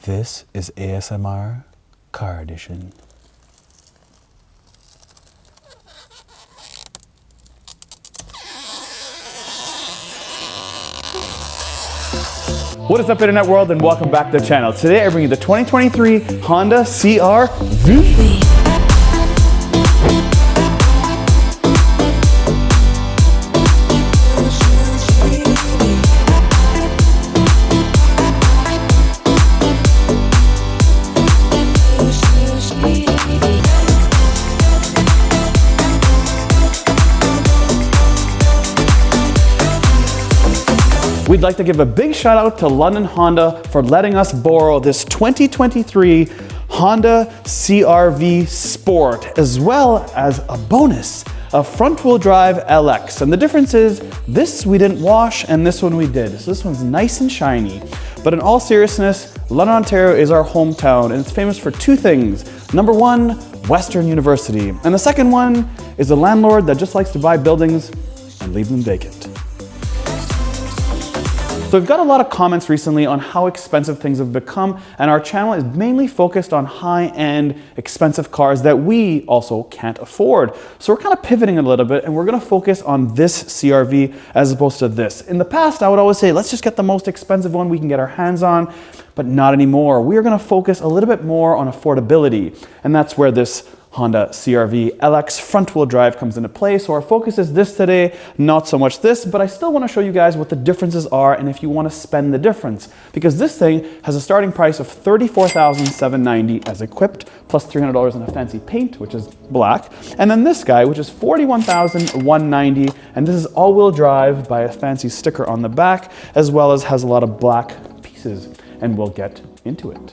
This is ASMR Car Edition. What is up, internet world, and welcome back to the channel. Today I bring you the 2023 Honda CRV. We'd like to give a big shout out to London Honda for letting us borrow this 2023 Honda CRV Sport, as well as a bonus, a front-wheel drive LX. And the difference is, this we didn't wash and this one we did. So this one's nice and shiny. But in all seriousness, London, Ontario is our hometown, and it's famous for two things. Number one, Western University. And the second one is a landlord that just likes to buy buildings and leave them vacant. So we've got a lot of comments recently on how expensive things have become, and our channel is mainly focused on high-end, expensive cars that we also can't afford. So we're kind of pivoting a little bit, and we're going to focus on this CRV as opposed to this. In the past, I would always say, let's just get the most expensive one we can get our hands on, but not anymore. We are going to focus a little bit more on affordability, and that's where this Honda CRV LX front-wheel drive comes into play. So our focus is this today, not so much this, but I still want to show you guys what the differences are and if you want to spend the difference. Because this thing has a starting price of $34,790 as equipped, plus $300 in a fancy paint, which is black. And then this guy, which is $41,190, and this is all-wheel drive by a fancy sticker on the back, as well as has a lot of black pieces, and we'll get into it.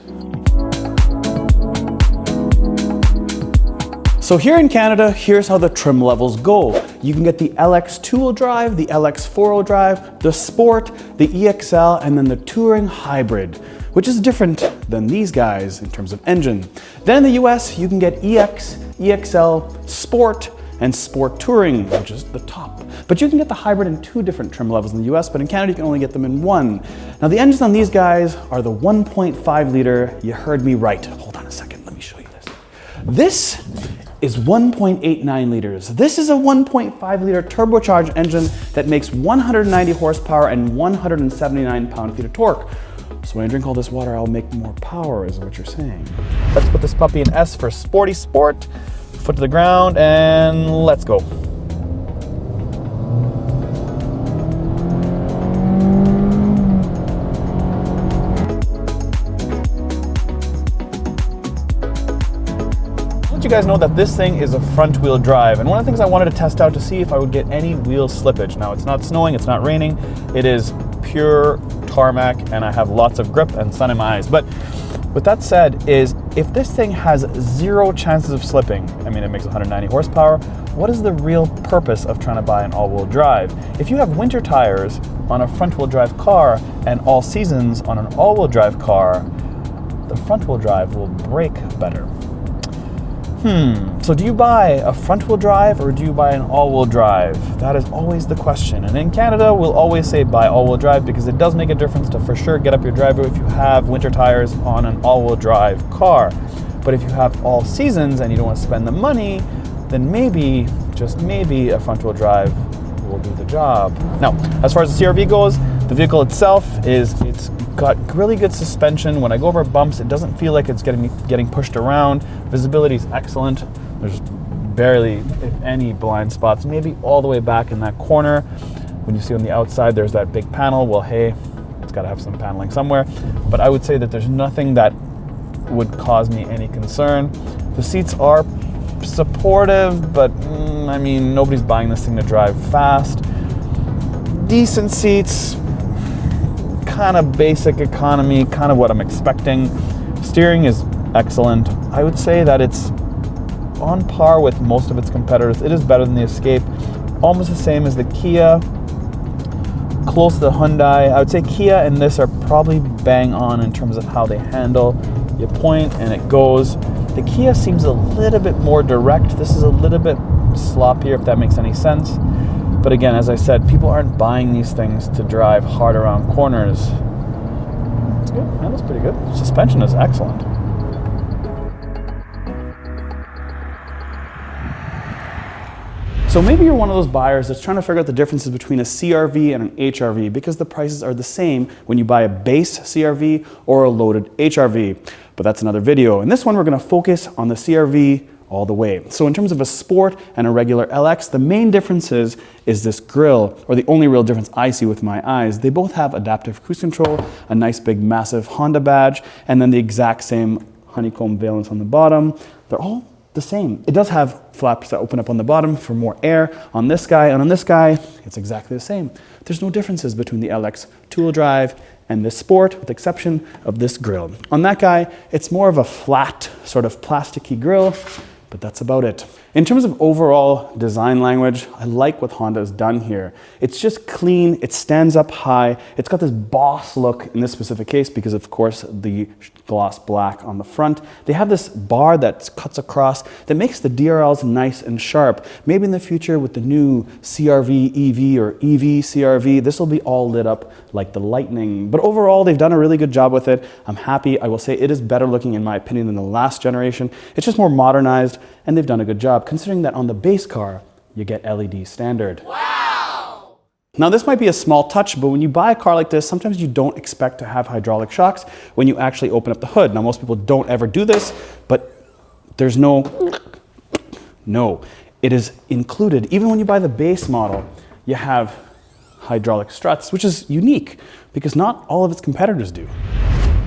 So here in Canada, here's how the trim levels go. You can get the LX two-wheel drive, the LX four-wheel drive, the Sport, the EXL, and then the Touring Hybrid, which is different than these guys in terms of engine. Then in the US, you can get EX, EXL, Sport, and Sport Touring, which is the top. But you can get the hybrid in two different trim levels in the US, but in Canada you can only get them in one. Now the engines on these guys are the 1.5 liter, you heard me right. Hold on a second, let me show you this. This is 1.89 liters. This is a 1.5 liter turbocharged engine that makes 190 horsepower and 179 pound-feet of torque. So when I drink all this water, I'll make more power, is what you're saying. Let's put this puppy in S for Sporty Sport. Foot to the ground, and let's go. You guys know that this thing is a front wheel drive, and one of the things I wanted to test out to see if I would get any wheel slippage. Now it's not snowing, it's not raining, it is pure tarmac, and I have lots of grip and sun in my eyes. But with that said, is if this thing has zero chances of slipping, I mean it makes 190 horsepower, what is the real purpose of trying to buy an all-wheel drive? If you have winter tires on a front wheel drive car and all seasons on an all-wheel drive car, the front wheel drive will brake better. So do you buy a front-wheel drive or do you buy an all-wheel drive? That is always the question. And in Canada, we'll always say buy all-wheel drive because it does make a difference to for sure get up your driveway if you have winter tires on an all-wheel drive car. But if you have all seasons and you don't want to spend the money, then maybe, just maybe, a front-wheel drive will do the job. Now, as far as the CRV goes, the vehicle itself it's got really good suspension. When I go over bumps, it doesn't feel like it's getting pushed around. Visibility is excellent. There's barely, if any, blind spots, maybe all the way back in that corner. When you see on the outside, there's that big panel. Well, hey, it's got to have some paneling somewhere. But I would say that there's nothing that would cause me any concern. The seats are supportive, but I mean, nobody's buying this thing to drive fast. Decent seats, kind of basic economy, kind of what I'm expecting. Steering is excellent. I would say that it's on par with most of its competitors. It is better than the Escape, almost the same as the Kia, close to the Hyundai. I would say Kia and this are probably bang on in terms of how they handle. You point and it goes. The Kia seems a little bit more direct. This is a little bit sloppier, if that makes any sense. But again, as I said, people aren't buying these things to drive hard around corners. good. Handles pretty good. Suspension is excellent. So maybe you're one of those buyers that's trying to figure out the differences between a CRV and an HRV because the prices are the same when you buy a base CRV or a loaded HRV. But that's another video. In this one, we're going to focus on the CRV all the way. So in terms of a Sport and a regular LX, the main differences is this grille, or the only real difference I see with my eyes. They both have adaptive cruise control, a nice big massive Honda badge, and then the exact same honeycomb valence on the bottom. They're all the same. It does have flaps that open up on the bottom for more air on this guy, and on this guy, it's exactly the same. There's no differences between the LX two-wheel drive and this Sport, with the exception of this grille. On that guy, it's more of a flat, sort of plasticky grille, but that's about it. In terms of overall design language, I like what Honda has done here. It's just clean, it stands up high, it's got this boss look in this specific case because of course the gloss black on the front. They have this bar that cuts across that makes the DRLs nice and sharp. Maybe in the future with the new CRV EV or EV CRV, this will be all lit up like the lightning. But overall, they've done a really good job with it. I'm happy. I will say it is better looking in my opinion than the last generation. It's just more modernized and they've done a good job considering that on the base car, you get LED standard. Wow! Now this might be a small touch, but when you buy a car like this, sometimes you don't expect to have hydraulic shocks when you actually open up the hood. Now most people don't ever do this, but there's no, it is included. Even when you buy the base model, you have hydraulic struts, which is unique because not all of its competitors do.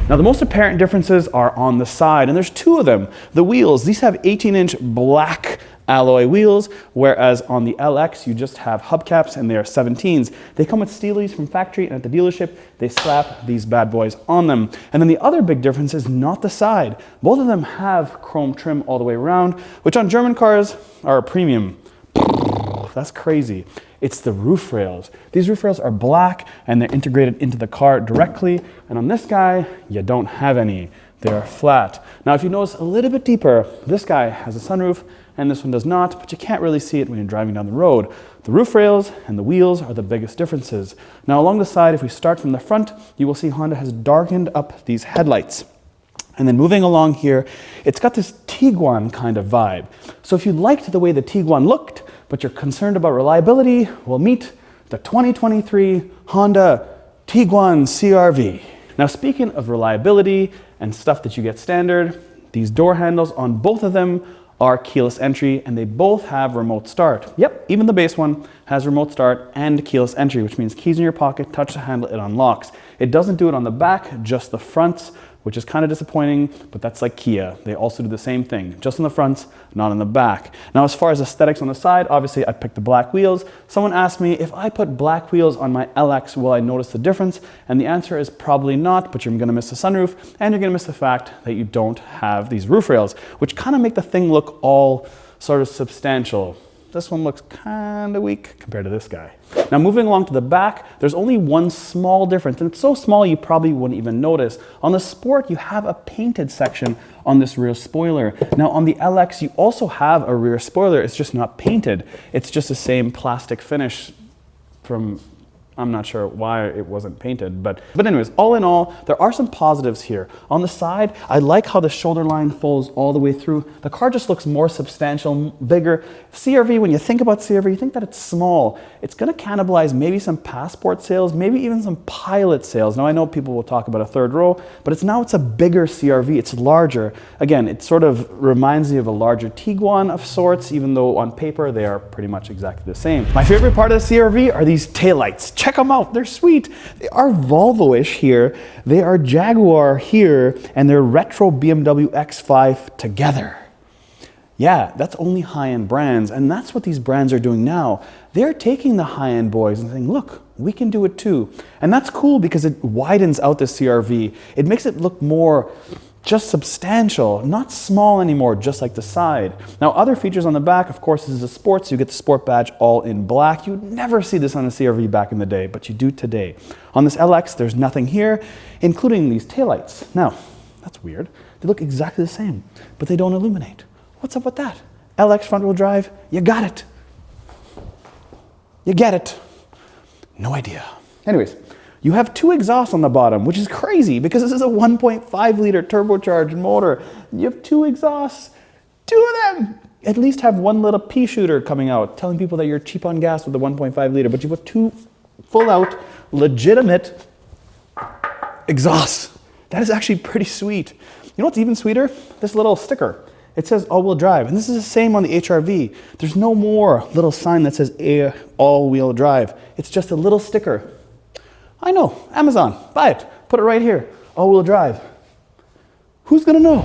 Now the most apparent differences are on the side, and there's two of them. The wheels, these have 18-inch black alloy wheels, whereas on the LX you just have hubcaps and they are 17s. They come with steelies from factory, and at the dealership they slap these bad boys on them. And then the other big difference is not the side. Both of them have chrome trim all the way around, which on German cars are a premium. That's crazy. It's the roof rails. These roof rails are black and they're integrated into the car directly. And on this guy, you don't have any. They're flat. Now, if you notice a little bit deeper, this guy has a sunroof and this one does not, but you can't really see it when you're driving down the road. The roof rails and the wheels are the biggest differences. Now, along the side, if we start from the front, you will see Honda has darkened up these headlights. And then moving along here, it's got this Tiguan kind of vibe. So if you liked the way the Tiguan looked, but you're concerned about reliability, well, meet the 2023 Honda Tiguan CRV. Now, speaking of reliability and stuff that you get standard, these door handles on both of them are keyless entry, and they both have remote start. Yep, even the base one has remote start and keyless entry, which means keys in your pocket, touch the handle, it unlocks. It doesn't do it on the back, just the fronts, which is kind of disappointing, but that's like Kia. They also do the same thing, just on the fronts, not on the back. Now, as far as aesthetics on the side, obviously I picked the black wheels. Someone asked me, if I put black wheels on my LX, will I notice the difference? And the answer is probably not, but you're gonna miss the sunroof, and you're gonna miss the fact that you don't have these roof rails, which kind of make the thing look all sort of substantial. This one looks kind of weak compared to this guy. Now, moving along to the back, there's only one small difference, and it's so small you probably wouldn't even notice. On the Sport, you have a painted section on this rear spoiler. Now, on the LX, you also have a rear spoiler. It's just not painted. It's just the same plastic finish from, I'm not sure why it wasn't painted, but anyways, all in all, there are some positives here. On the side, I like how the shoulder line folds all the way through. The car just looks more substantial, bigger. CRV, when you think about CRV, you think that it's small. It's gonna cannibalize maybe some Passport sales, maybe even some Pilot sales. Now, I know people will talk about a third row, but it's a bigger CRV, it's larger. Again, it sort of reminds me of a larger Tiguan of sorts, even though on paper, they are pretty much exactly the same. My favorite part of the CRV are these taillights. Check them out, they're sweet. They are Volvo-ish here, they are Jaguar here, and they're retro BMW X5 together. Yeah, that's only high-end brands, and that's what these brands are doing now. They're taking the high-end boys and saying, look, we can do it too. And that's cool because it widens out the CRV. It makes it look more just substantial, not small anymore, just like the side. Now, other features on the back, of course, this is a Sport, so you get the Sport badge all in black. You'd never see this on a CRV back in the day, but you do today. On this LX, there's nothing here, including these taillights. Now, that's weird. They look exactly the same, but they don't illuminate. What's up with that? LX front-wheel drive, you got it. You get it. No idea. Anyways, You have 2 exhausts on the bottom, which is crazy because this is a 1.5 liter turbocharged motor. You have 2 exhausts, 2 of them. At least have 1 little pea shooter coming out, telling people that you're cheap on gas with the 1.5 liter, but you put 2 full out, legitimate exhausts. That is actually pretty sweet. You know what's even sweeter? This little sticker. It says all-wheel drive, and this is the same on the HRV. There's no more little sign that says all-wheel drive. It's just a little sticker. I know, Amazon, buy it, put it right here, all-wheel drive. Who's gonna know?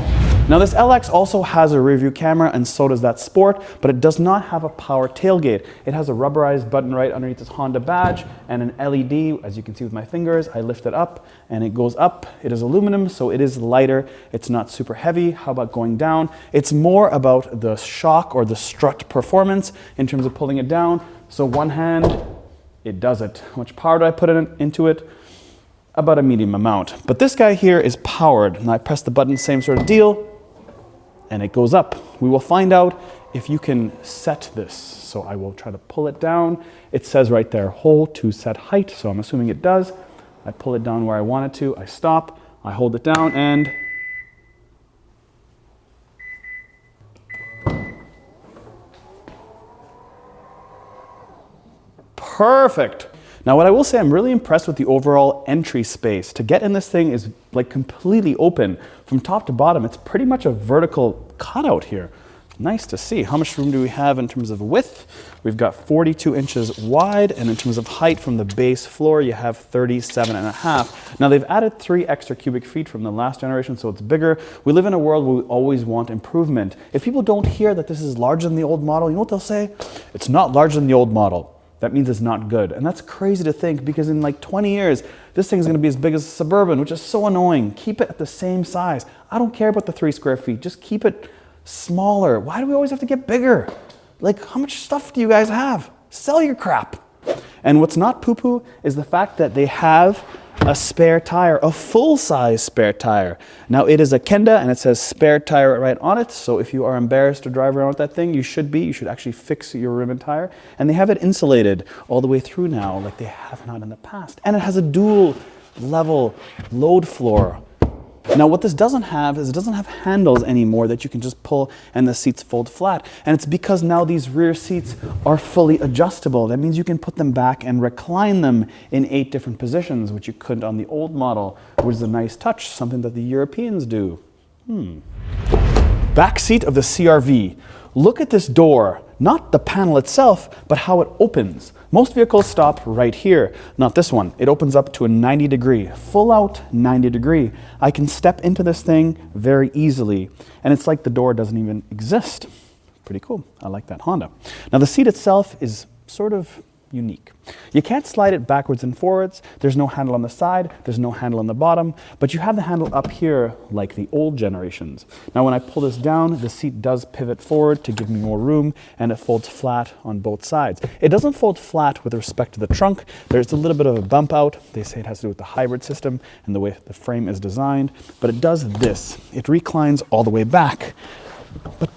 Now this LX also has a rear view camera, and so does that Sport, but it does not have a power tailgate. It has a rubberized button right underneath this Honda badge and an LED, as you can see with my fingers. I lift it up and it goes up. It is aluminum, so it is lighter. It's not super heavy. How about going down? It's more about the shock or the strut performance in terms of pulling it down. So one hand, it does it. How much power do I put into it? About a medium amount. But this guy here is powered, and I press the button, same sort of deal, and it goes up. We will find out if you can set this. So I will try to pull it down. It says right there, hold to set height, so I'm assuming it does. I pull it down where I want it to, I stop, I hold it down, and perfect. Now what I will say, I'm really impressed with the overall entry space. To get in this thing is like completely open from top to bottom. It's pretty much a vertical cutout here. Nice to see. How much room do we have in terms of width? We've got 42 inches wide, and in terms of height from the base floor, you have 37.5. Now they've added 3 extra cubic feet from the last generation, so it's bigger. We live in a world where we always want improvement. If people don't hear that this is larger than the old model, you know what they'll say? It's not larger than the old model. That means it's not good. And that's crazy to think, because in like 20 years, this thing's gonna be as big as a Suburban, which is so annoying. Keep it at the same size. I don't care about the 3 square feet, just keep it smaller. Why do we always have to get bigger? Like, how much stuff do you guys have? Sell your crap. And what's not poo-poo is the fact that they have a spare tire, a full-size spare tire. Now it is a Kenda, and it says spare tire right on it, so if you are embarrassed to drive around with that thing, you should actually fix your rim and tire. And they have it insulated all the way through now, like they have not in the past. And it has a dual level load floor. Now what this doesn't have is it doesn't have handles anymore that you can just pull and the seats fold flat. And it's because now these rear seats are fully adjustable. That means you can put them back and recline them in 8 different positions, which you couldn't on the old model, which is a nice touch, something that the Europeans do. Back seat of the CRV. Look at this door, not the panel itself, but how it opens. Most vehicles stop right here, not this one. It opens up to a 90 degree, full out 90 degree. I can step into this thing very easily, and it's like the door doesn't even exist. Pretty cool, I like that Honda. Now the seat itself is sort of unique. You can't slide it backwards and forwards. There's no handle on the side, there's no handle on the bottom, but you have the handle up here like the old generations. Now when I pull this down, the seat does pivot forward to give me more room, and it folds flat on both sides. It doesn't fold flat with respect to the trunk. There's a little bit of a bump out. They say it has to do with the hybrid system and the way the frame is designed, but it does this. It reclines all the way back. But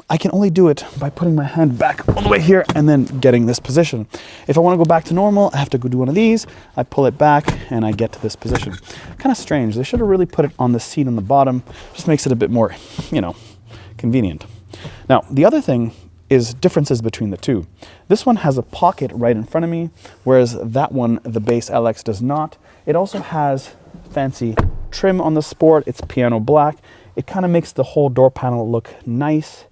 I can only do it by putting my hand back all the way here and then getting this position. If I want to go back to normal, I have to go do one of these. I pull it back and I get to this position. Kind of strange. They should have really put it on the seat on the bottom. Just makes it a bit more, convenient. Now, the other thing is differences between the two. This one has a pocket right in front of me, whereas that one, the base LX, does not. It also has fancy trim on the Sport. It's piano black. It kind of makes the whole door panel look nice,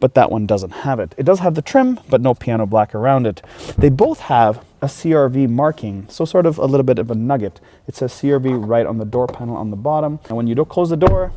but that one doesn't have it. It does have the trim, but no piano black around it. They both have a CRV marking, so sort of a little bit of a nugget. It says CRV right on the door panel on the bottom. And when you don't close the door,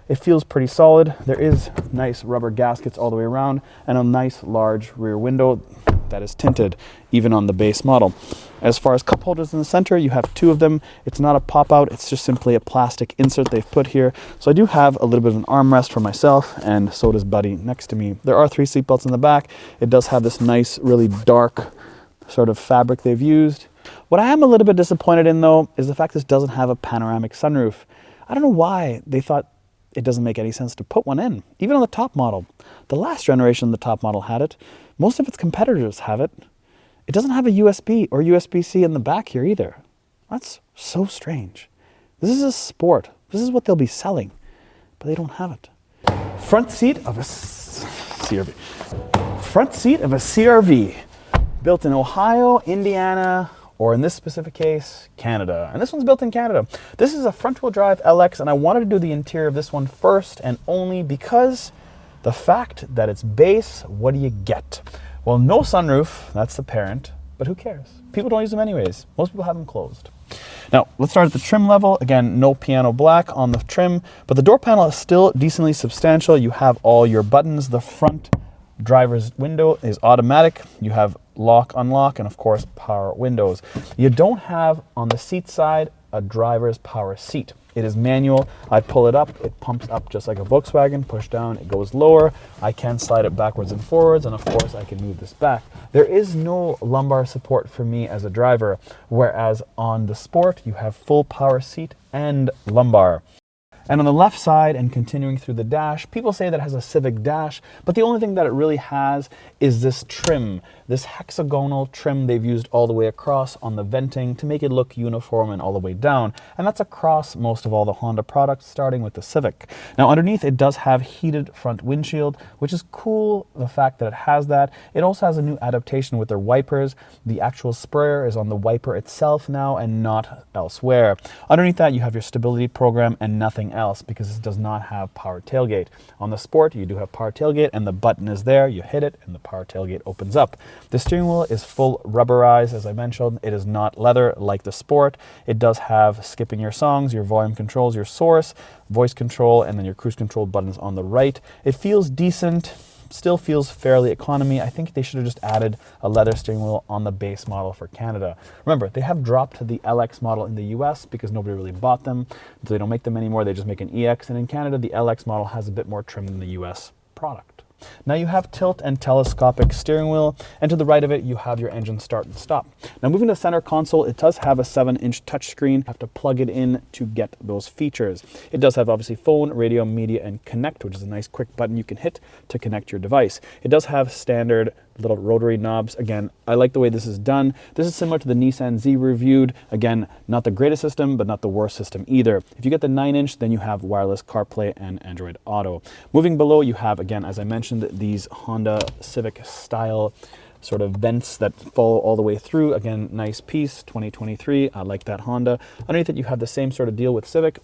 it feels pretty solid. There is nice rubber gaskets all the way around and a nice large rear window that is tinted even on the base model. As far as cup holders in the center, you have 2 of them. It's not a pop-out, it's just simply a plastic insert they've put here. So I do have a little bit of an armrest for myself, and so does Buddy next to me. There are 3 seat belts in the back. It does have this nice, really dark sort of fabric they've used. What I am a little bit disappointed in, though, is the fact this doesn't have a panoramic sunroof. I don't know why they thought it doesn't make any sense to put one in, even on the top model. The last generation, the top model had it. Most of its competitors have it. It doesn't have a USB or USB-C in the back here either. That's So strange. This is a Sport. This is what they'll be selling, but they don't have it. Front seat of a CRV. Front seat of a CRV. Built in Ohio, Indiana, or in this specific case, Canada. And this one's built in Canada. This is a front-wheel drive LX, and I wanted to do the interior of this one first and only because the fact that it's base, what do you get? Well, no sunroof, that's the parent, but who cares? People don't use them anyways. Most people have them closed. Now, let's start at the trim level. Again, no piano black on the trim, but the door panel is still decently substantial. You have all your buttons. The front driver's window is automatic. You have lock, unlock, and of course, power windows. You don't have, on the seat side, a driver's power seat. It is manual. I pull it up, it pumps up just like a Volkswagen. Push down, it goes lower. I can slide it backwards and forwards, and of course, I can move this back. There is no lumbar support for me as a driver, whereas on the Sport, you have full power seat and lumbar. And on the left side and continuing through the dash, people say that it has a Civic dash, but the only thing that it really has is this trim, this hexagonal trim they've used all the way across on the venting to make it look uniform and all the way down. And that's across most of all the Honda products, starting with the Civic. Now underneath it does have heated front windshield, which is cool, the fact that it has that. It also has a new adaptation with their wipers. The actual sprayer is on the wiper itself now and not elsewhere. Underneath that you have your stability program and nothing else because it does not have power tailgate. On the Sport, you do have power tailgate and the button is there. You hit it and the power tailgate opens up. The steering wheel is full rubberized, as I mentioned. It is not leather like the Sport. It does have skipping your songs, your volume controls, your source, voice control, and then your cruise control buttons on the right. It feels decent. Still feels fairly economy. I think they should have just added a leather steering wheel on the base model for Canada. Remember, they have dropped the LX model in the US because nobody really bought them. They don't make them anymore. They just make an EX. And in Canada, the LX model has a bit more trim than the US product. Now you have tilt and telescopic steering wheel, and to the right of it you have your engine start and stop. Now moving to the center console, it does have a 7-inch touchscreen. You have to plug it in to get those features. It does have obviously phone, radio, media, and connect, which is a nice quick button you can hit to connect your device. It does have standard little rotary knobs. Again, I like the way this is done. This is similar to the Nissan Z reviewed. Again, not the greatest system, but not the worst system either. If you get the 9-inch, then you have wireless CarPlay and Android Auto. Moving below, you have, again, as I mentioned, these Honda Civic style sort of vents that follow all the way through. Again, nice piece, 2023. I like that Honda. Underneath it, you have the same sort of deal with Civic.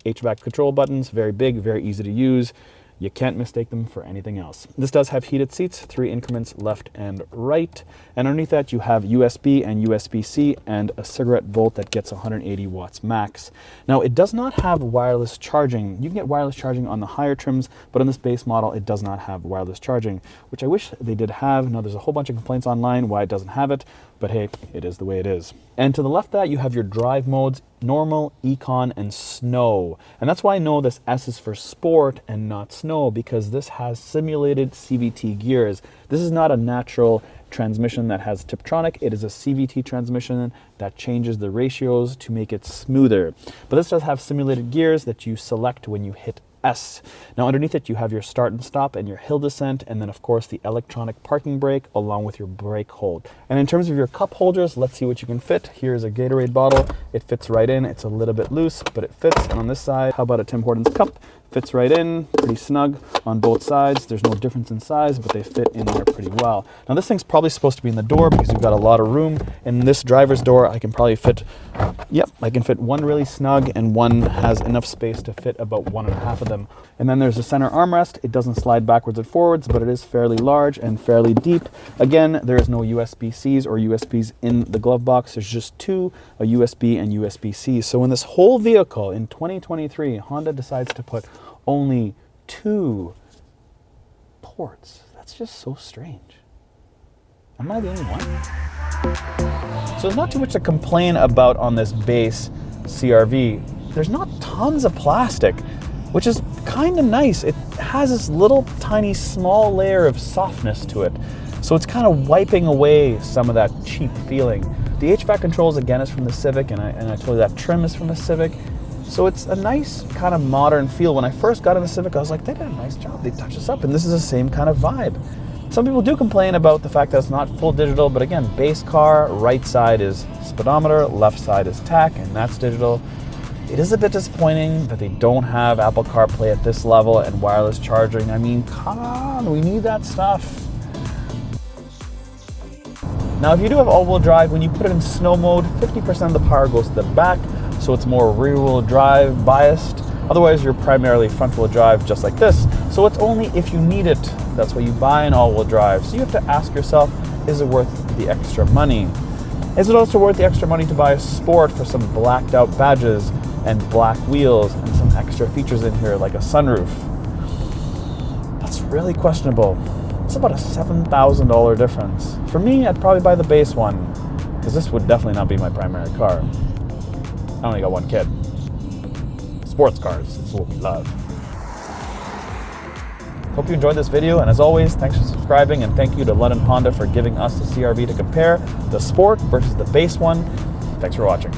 HVAC control buttons, very big, very easy to use. You can't mistake them for anything else. This does have heated seats, 3 increments left and right. And underneath that you have USB and USB-C and a cigarette volt that gets 180 watts max. Now it does not have wireless charging. You can get wireless charging on the higher trims, but on this base model it does not have wireless charging, which I wish they did have. Now there's a whole bunch of complaints online why it doesn't have it, but hey, it is the way it is. And to the left of that you have your drive modes, normal, econ, and snow. And that's why I know this S is for sport and not snow, because this has simulated CVT gears. This is not a natural transmission that has Tiptronic. It is a CVT transmission that changes the ratios to make it smoother. But this does have simulated gears that you select when you hit S. Now underneath it you have your start and stop and your hill descent, and then of course the electronic parking brake along with your brake hold. And in terms of your cup holders, let's see what you can fit. Here's a Gatorade bottle. It fits right in. It's a little bit loose, but it fits. And on this side, how about a Tim Hortons cup? Fits right in, pretty snug on both sides. There's no difference in size, but they fit in there pretty well. Now this thing's probably supposed to be in the door because you've got a lot of room. In this driver's door, I can probably fit, I can fit one really snug and one has enough space to fit about 1.5 of them. And then there's a center armrest. It doesn't slide backwards and forwards, but it is fairly large and fairly deep. Again, there is no USB-Cs or USBs in the glove box. There's just two, a USB and USB-C. So in this whole vehicle in 2023, Honda decides to put only 2 ports. That's just so strange. Am I the only one? So there's not too much to complain about on this base CRV. There's not tons of plastic, which is kind of nice. It has this little tiny small layer of softness to it. So it's kind of wiping away some of that cheap feeling. The HVAC controls again is from the Civic, and I told you that trim is from the Civic. So it's a nice kind of modern feel. When I first got in the Civic, I was like, they did a nice job. They touched us up, and this is the same kind of vibe. Some people do complain about the fact that it's not full digital, but again, base car, right side is speedometer, left side is tach, and that's digital. It is a bit disappointing that they don't have Apple CarPlay at this level and wireless charging. I mean, come on, we need that stuff. Now, if you do have all-wheel drive, when you put it in snow mode, 50% of the power goes to the back, so it's more rear-wheel drive biased. Otherwise, you're primarily front-wheel drive, just like this. So it's only if you need it. That's why you buy an all-wheel drive. So you have to ask yourself, is it worth the extra money? Is it also worth the extra money to buy a Sport for some blacked-out badges and black wheels and some extra features in here, like a sunroof? That's really questionable. It's about a $7,000 difference. For me, I'd probably buy the base one, because this would definitely not be my primary car. I only got one kid. Sports cars is what we love. Hope you enjoyed this video, and as always, thanks for subscribing, and thank you to London Honda for giving us the CRV to compare the Sport versus the base one. Thanks for watching.